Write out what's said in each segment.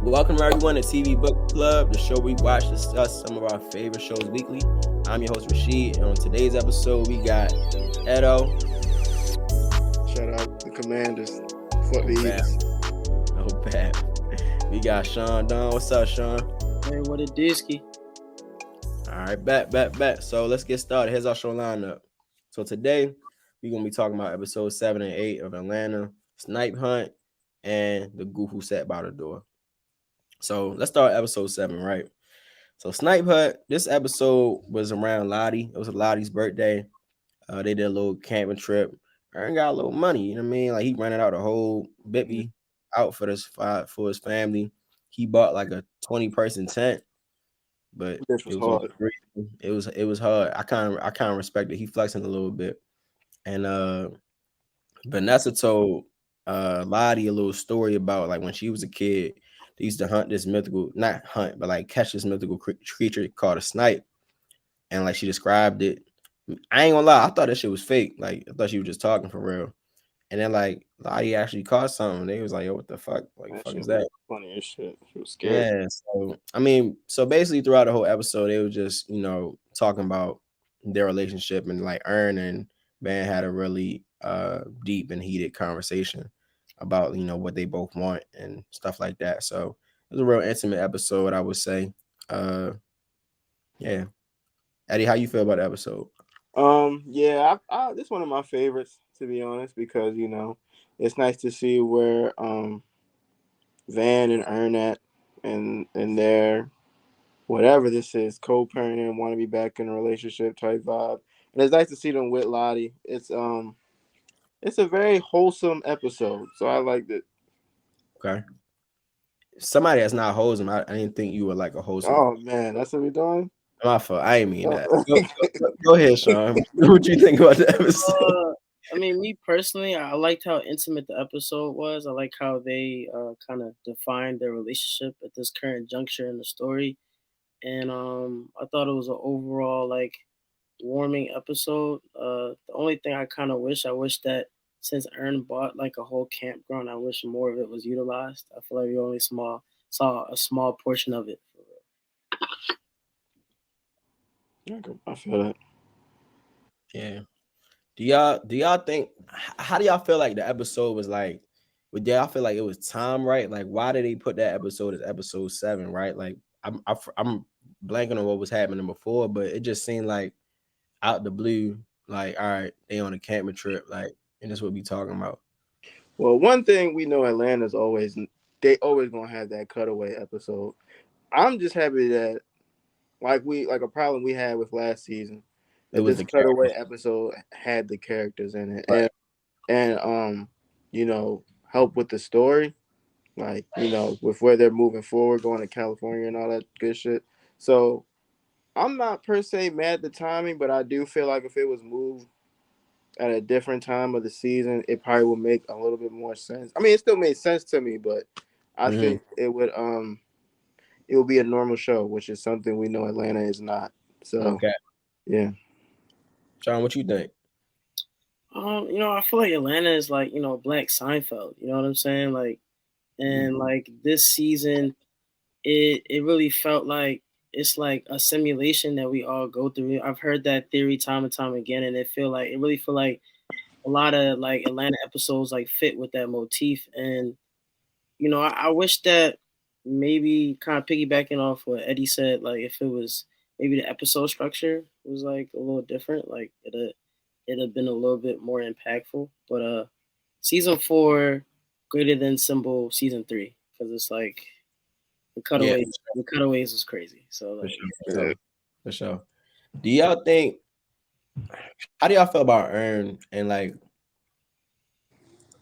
Welcome everyone to TV Book Club, the show we watch, discuss some of our favorite shows weekly. I'm your host Rasheed, and on today's episode we got Edo. Shout out the Commanders. Fuck the Eagles. No bad. We got Sean Don. What's up, Sean? Hey, what a disky. All right, bet. So let's get started. Here's our show lineup. So today we're gonna be talking about episode 7 and 8 of Atlanta, Snipe Hunt, and the Goof who sat by the door. So let's start episode 7, right? So Snipe Hunt, this episode was around Lottie. It was Lottie's birthday. They did a little camping trip. Aaron got a little money, you know what I mean? Like he rented out a whole Bippy out for his family. He bought like a 20-person tent, but it was hard. It was hard. I kind of respect it. He flexing a little bit. And Vanessa told Lottie a little story about like when she was a kid. They used to hunt this mythical, not hunt, but like catch this mythical creature called a snipe. And like she described it. I ain't gonna lie, I thought that shit was fake. Like I thought she was just talking for real. And then like Lottie actually caught something. They was like, yo, what the fuck? Like that fuck shit is that? Funny as shit. She was scared. Yeah. So I mean, so basically throughout the whole episode, they were just, talking about their relationship, and like Ern and Van had a really deep and heated conversation about what they both want and stuff like that. So it was a real intimate episode, I would say. Yeah. Eddie, how you feel about the episode? Yeah, this is one of my favorites, to be honest, because it's nice to see where Van and Ern at and their whatever this is, co-parenting, want to be back in a relationship type vibe. And it's nice to see them with Lottie. It's a very wholesome episode, so I liked it. Okay. Somebody that's not wholesome, I didn't think you were like a wholesome. Oh man, that's what we're doing? My fault. I ain't mean that. Go ahead, Sean. What you think about the episode? I mean, me personally, I liked how intimate the episode was. I like how they kind of defined their relationship at this current juncture in the story. And I thought it was an overall like warming episode. The only thing I wish that since Ern bought like a whole campground, I wish more of it was utilized. I feel like we only saw a small portion of it. I feel that. Yeah. Do y'all think? How do y'all feel like the episode was like? Do y'all feel like it was time right? Like, why did they put that episode as episode 7? Right? Like, I'm blanking on what was happening before, but it just seemed like out the blue, like, all right, they on a camping trip, like, and that's what we talking about. Well, one thing we know, Atlanta's always gonna have that cutaway episode. I'm just happy that like a problem we had with last season, that this cutaway episode had the characters in it, right. and help with the story, like with where they're moving forward, going to California and all that good shit. So I'm not per se mad at the timing, but I do feel like if it was moved at a different time of the season, it probably would make a little bit more sense. I mean, it still made sense to me, but I think it would be a normal show, which is something we know Atlanta is not. So okay. Yeah. John, what you think? I feel like Atlanta is like, Black Seinfeld, you know what I'm saying? Like, and like this season, it really felt like it's like a simulation that we all go through. I've heard that theory time and time again, and it really feel like a lot of like Atlanta episodes like fit with that motif. And I wish that maybe kind of piggybacking off what Eddie said, like if it was maybe the episode structure was like a little different, like it'd have been a little bit more impactful. But season 4 greater than symbol season 3, because it's like the cutaways was crazy. So like, for sure. Do y'all think? How do y'all feel about Ern and like?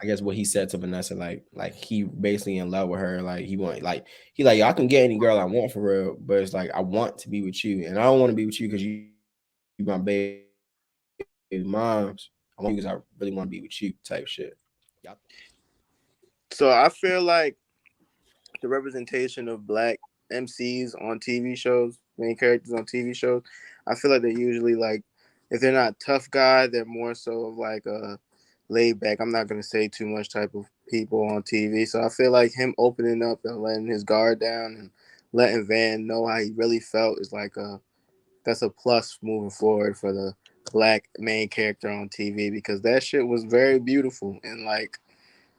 I guess what he said to Vanessa, like he basically in love with her. Like he I can get any girl I want for real, but it's like I want to be with you, and I don't want to be with you because you my baby moms. I want you because I really want to be with you, type shit. Yeah. So I feel like the representation of Black MCs on TV shows, main characters on TV shows, I feel like they're usually like, if they're not tough guy, they're more so of like a laid back. I'm not gonna say too much type of people on TV. So I feel like him opening up and letting his guard down and letting Van know how he really felt is like that's a plus moving forward for the black main character on TV because that shit was very beautiful and like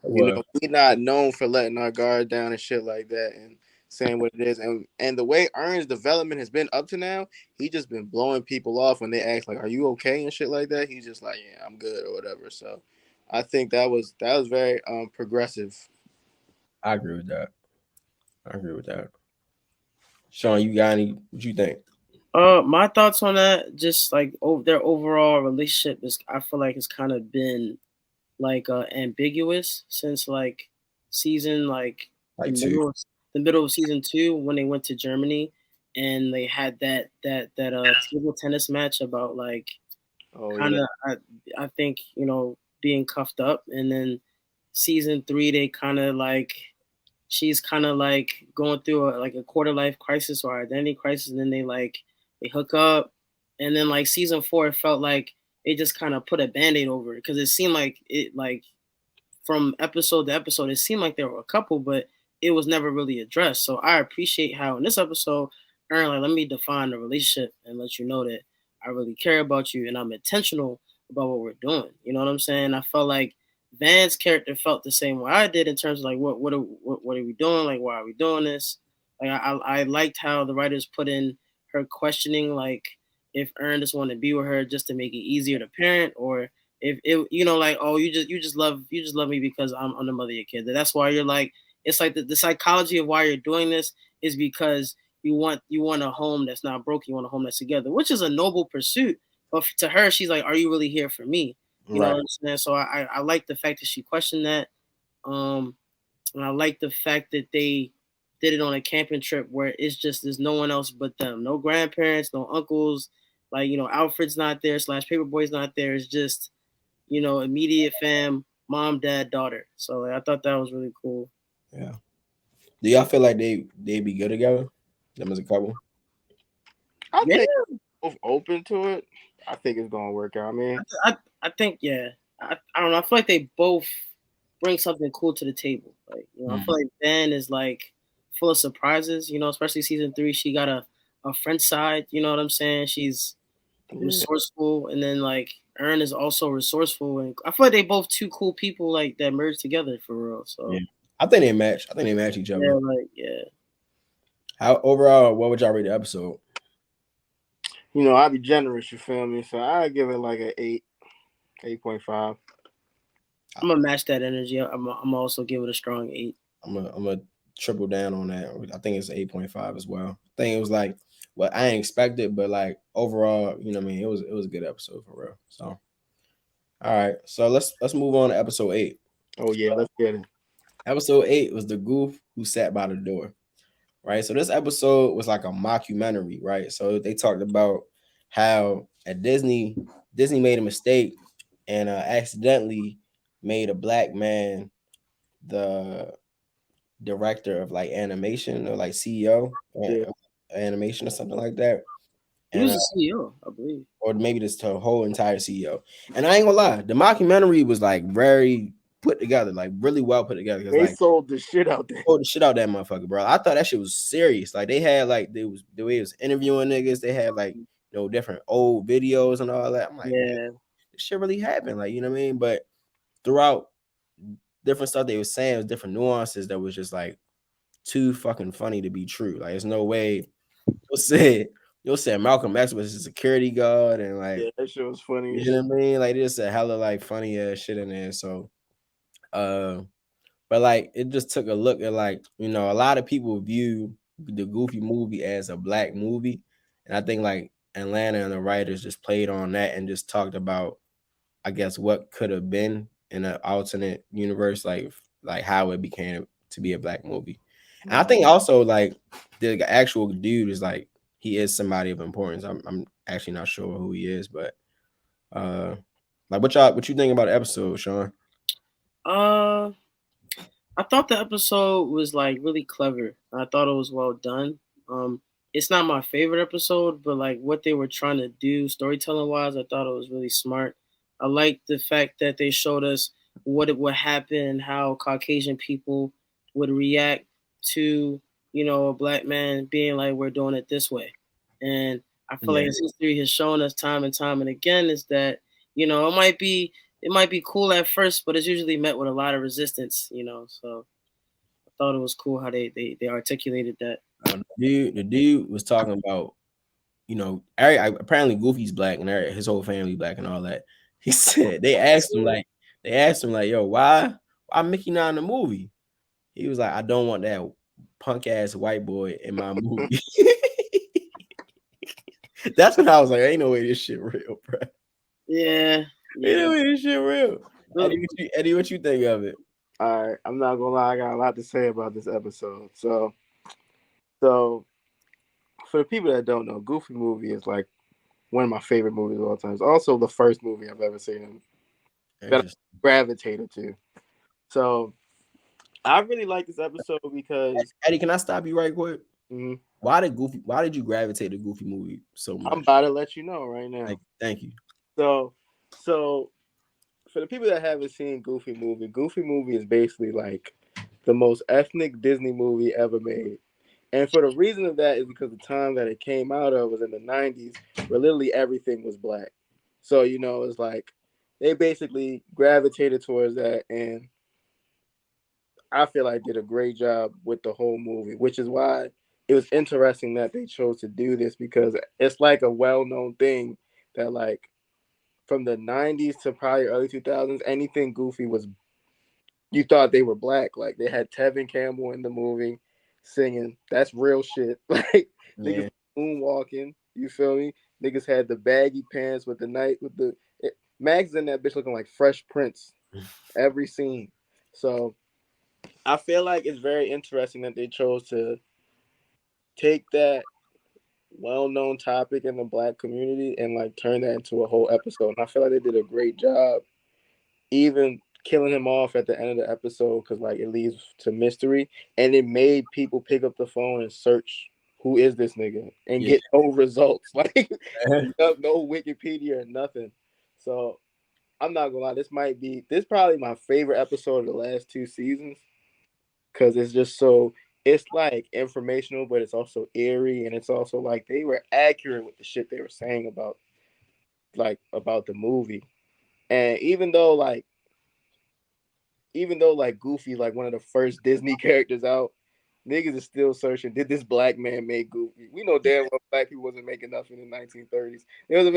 we not known for letting our guard down and shit like that and saying what it is and the way Ern's development has been up to now, he just been blowing people off when they ask like, "Are you okay?" and shit like that. He's just like, "Yeah, I'm good" or whatever. So, I think that was very progressive. I agree with that. I agree with that. Sean, you got any? What you think? My thoughts on that, just like their overall relationship is, I feel like it's kind of been like ambiguous since like season like the Like two. middle of, the middle of season 2 when they went to Germany and they had that table tennis match about like Oh kind yeah, of I think being cuffed up, and then season 3 they kind of like she's kind of like going through a quarter life crisis or identity crisis, and then they hook up, and then like season 4 it felt like they just kind of put a band-aid over it because it seemed like from episode to episode it seemed like there were a couple, but it was never really addressed. So I appreciate how in this episode Aaron like, let me define the relationship and let you know that I really care about you and I'm intentional about what we're doing. You know what I'm saying? I felt like Van's character felt the same way I did in terms of like what are we doing? Like why are we doing this? Like I liked how the writers put in her questioning like if Ern just wanted to be with her just to make it easier to parent, or if it like, oh, you just love me because I'm the mother of your kid. That's why you're like, it's like the psychology of why you're doing this is because you want a home that's not broken, you want a home that's together, which is a noble pursuit. But to her, she's like, are you really here for me? You know Right. what I'm saying? So I like the fact that she questioned that. And I like the fact that they did it on a camping trip where it's just there's no one else but them. No grandparents, no uncles. Like, Alfred's not there, / Paperboy's not there. It's just, immediate fam, mom, dad, daughter. So like, I thought that was really cool. Yeah. Do y'all feel like they be good together? Them as a couple? I Yeah, think both open to it. I think it's gonna work out. I mean, I think, yeah. I don't know. I feel like they both bring something cool to the table. Like, I feel like Ben is like full of surprises, especially season 3. She got a friend side, you know what I'm saying? She's yeah. resourceful, and then like Ern is also resourceful, and I feel like they both two cool people like that merge together for real. Yeah. So I think they match. I think they match each yeah, other. like yeah. How overall, what would y'all rate the episode? I'd be generous. You feel me? So I give it like an 8.5. I'm gonna match that energy. I'm also give it a strong 8. I'm gonna triple down on that. I think it's 8.5 as well. I think it was like what I ain't expected, but like overall, what I mean, it was a good episode for real. So all right. So let's move on to episode 8. Oh yeah, let's get it. Episode 8 was the goof who sat by the door. Right. So this episode was like a mockumentary, right? So they talked about how at Disney made a mistake and accidentally made a black man the director of like animation or like CEO Yeah. of animation or something like that. He And was the CEO, I believe. or maybe this to whole entire CEO. And I ain't gonna lie, the mockumentary was like very put together, like really well put together. Because They like sold the shit out there. the shit out that motherfucker, bro. I thought that shit was serious. Like they had like they was the way it was interviewing niggas, they had like different old videos and all that. I'm like, man, Yeah, this shit really happened. Like, you know what I mean? But throughout different stuff they were saying was different nuances that was just like too fucking funny to be true. Like, there's no way you'll say Malcolm X was a security guard and like Yeah, that shit was funny as you know shit. what I mean? Like, there's a hella like funny ass shit in there. So but like it just took a look at like, a lot of people view the Goofy movie as a black movie. And I think like Atlanta and the writers just played on that and just talked about, I guess, what could have been in an alternate universe, like how it became to be a black movie. And I think also like the actual dude is like he is somebody of importance. I'm actually not sure who he is, but like what you think about the episode, Sean? uh, I thought the episode was like really clever. I thought it was well done. It's not my favorite episode, but like what they were trying to do storytelling wise, I thought it was really smart. I like the fact that they showed us what it would happen and how Caucasian people would react to, a black man being like, we're doing it this way. And I feel like his history has shown us time and time and again is that, it might be cool at first, but it's usually met with a lot of resistance, So I thought it was cool how they articulated that. The dude was talking about, apparently Goofy's black and his whole family black and all that. He said they asked him like, yo, why Mickey not in the movie? He was like, I don't want that punk ass white boy in my movie. That's when I was like, ain't no way this shit real, bro. Yeah. Ain't no way this shit real. Eddie, what you think of it? All right, I'm not gonna lie, I got a lot to say about this episode. So for the people that don't know, Goofy movie is like one of my favorite movies of all time. It's also the first movie I've ever seen that I gravitated to. So I really like this episode because Eddie, can I stop you right quick? Mm-hmm. Why did you gravitate to Goofy movie so much? I'm about to let you know right now. Thank you. So for the people that haven't seen Goofy movie is basically like the most ethnic Disney movie ever made. And for the reason of that is because the time that it came out of was in the 90s, where literally everything was black. So, it's like they basically gravitated towards that, and I feel like did a great job with the whole movie, which is why it was interesting that they chose to do this, because it's like a well-known thing that like from the 90s to probably early 2000s, anything Goofy was, you thought they were black. Like they had Tevin Campbell in the movie singing. That's real shit. Like niggas moonwalking. You feel me? Niggas had the baggy pants with the night with the Max in that bitch looking like Fresh Prince every scene. So I feel like it's very interesting that they chose to take that well-known topic in the black community and like turn that into a whole episode. And I feel like they did a great job, even killing him off at the end of the episode, because like it leads to mystery, and it made people pick up the phone and search who is this nigga and get no results, like no Wikipedia or nothing. So I'm not gonna lie, this probably my favorite episode of the last 2 seasons, because it's like informational, but it's also eerie, and it's also like they were accurate with the shit they were saying about the movie. And even though Goofy like one of the first Disney characters out, niggas is still searching. Did this black man make Goofy? We know damn well black people wasn't making nothing in the 1930s. He wasn't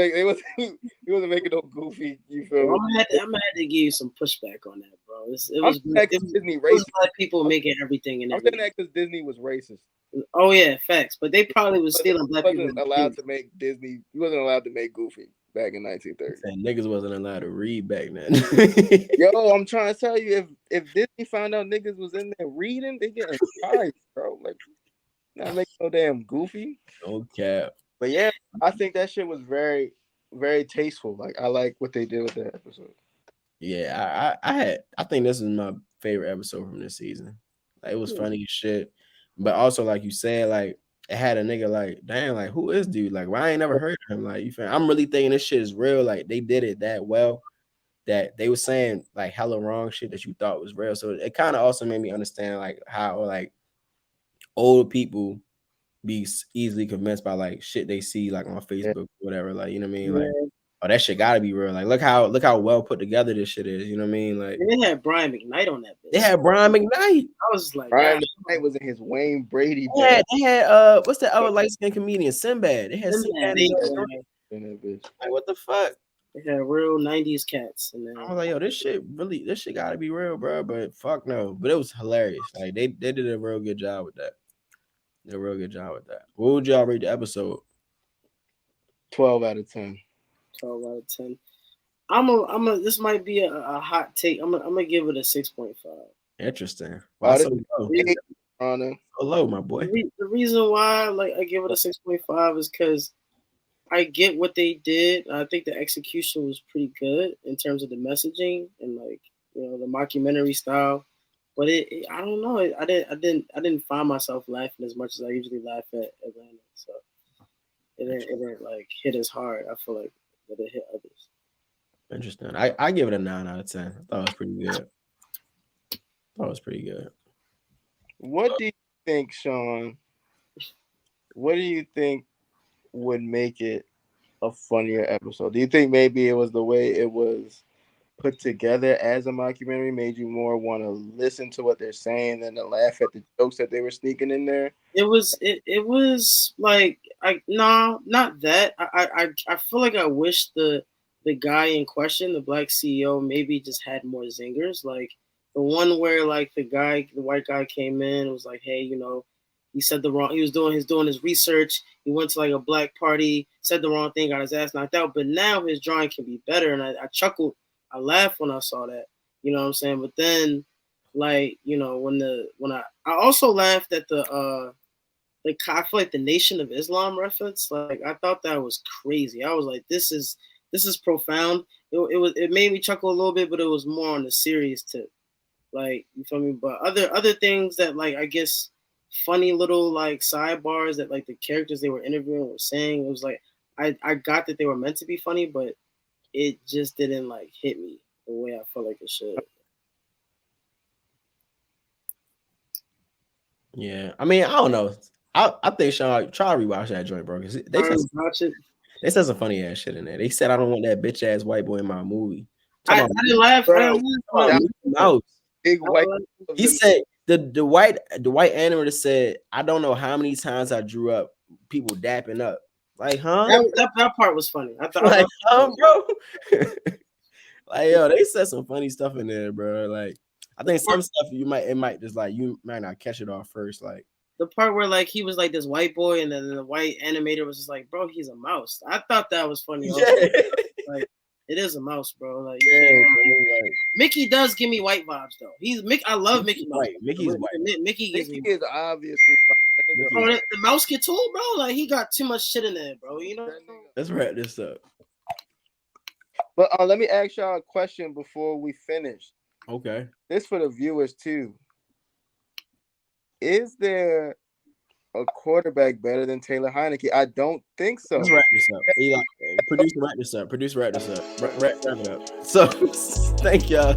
making no Goofy. You feel me? I'm gonna have to give you some pushback on that, bro. It was Disney racist. It was black people making everything and everything. I'm saying that because Disney was racist. Oh yeah, facts. But they probably was stealing black people. He wasn't allowed to make Disney. He wasn't allowed to make Goofy back in 1930. Niggas wasn't allowed to read back then. Yo, I'm trying to tell you, if Disney found out niggas was in there reading, they getting fired, bro. Like, not making no damn Goofy. Okay. But yeah, I think that shit was very, very tasteful. Like, I like what they did with that episode. Yeah, I think this is my favorite episode from this season. Like, it was funny as shit, but also like you said, like it had a nigga like, damn, like who is dude? Like, why I ain't never heard of him? Like, I'm really thinking this shit is real. Like, they did it that well that they were saying like hella wrong shit that you thought was real. So it kind of also made me understand like how like old people be easily convinced by like shit they see like on Facebook or whatever. Like, you know what I mean? Like, oh, that shit gotta be real. Like, look how well put together this shit is. You know what I mean? Like, they had Brian McKnight on that bitch. They had Brian McKnight. I was like, Brian McKnight was in his Wayne Brady. They had what's that other light skinned comedian? Sinbad. They had Sinbad. In that bitch. Like, what the fuck? They had real 90s cats. And I was like, yo, this shit gotta be real, bro. But fuck no. But it was hilarious. Like they did a real good job with that. Did a real good job with that. What would y'all rate the episode? 12 out of 10. 12 out of 10. This might be a hot take. I'm gonna give it a 6.5. Interesting. Why so low? So low, my boy. The reason why like I give it a 6.5 is because I get what they did. I think the execution was pretty good in terms of the messaging and like the mockumentary style. But I don't know. I didn't find myself laughing as much as I usually laugh at Atlanta. So it didn't like hit as hard. I feel like that it hit others. Interesting. I give it a 9 out of 10. I thought it was pretty good. What do you think, Sean? What do you think would make it a funnier episode? Do you think maybe it was the way it was put together as a mockumentary made you more want to listen to what they're saying than to laugh at the jokes that they were sneaking in there? It was like not that. I feel like I wish the guy in question, the black CEO, maybe just had more zingers. Like the one where like the white guy came in and was like, hey, he said the wrong. He was doing his research. He went to like a black party, said the wrong thing, got his ass knocked out. But now his drawing can be better, and I chuckled. I laughed when I saw that. You know what I'm saying? But then, like, when I also laughed at I feel like the Nation of Islam reference. Like, I thought that was crazy. I was like, this is profound. It made me chuckle a little bit, but it was more on the serious tip. Like, you feel me? But other things that, like, I guess funny little like sidebars that like the characters they were interviewing were saying, it was like I got that they were meant to be funny, but it just didn't like hit me the way I felt like it should. Yeah, I mean, I don't know. I think Sean, try to rewatch that joint, bro. Because they said some funny ass shit in there. They said I don't want that bitch ass white boy in my movie. I didn't laugh. Big white. He said the white animator said, I don't know how many times I drew up people dapping up. Like, huh? That part was funny. I thought, like, bro. Like, yo, they said some funny stuff in there, bro. Like, I think some stuff you might just like you might not catch it off first. Like the part where like he was like this white boy, and then the white animator was just like, bro, he's a mouse. I thought that was funny. Also. Yeah. Like, it is a mouse, bro. Like, yeah, like, Mickey does give me white vibes though. I love Mickey Mouse. White. Mickey's white. Mickey is obviously. Bro, the mouse get told, bro. Like he got too much shit in there, bro. You know. Let's wrap this up. But let me ask y'all a question before we finish. Okay. This for the viewers too. Is there a quarterback better than Taylor Heineke? I don't think so. Let's wrap this up. Eli, producer, wrap this up. Producer, wrap this up. Wrap it up. So, thank y'all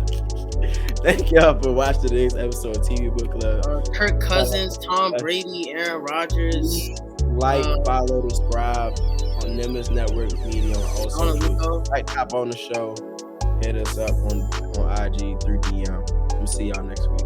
for watching today's episode of TV Book Club. Kirk Cousins, Tom Brady, Aaron Rodgers. Like, follow, subscribe on Nimbus Network Media on all socials. Like, hop on the show. Hit us up on IG through DM. We'll see y'all next week.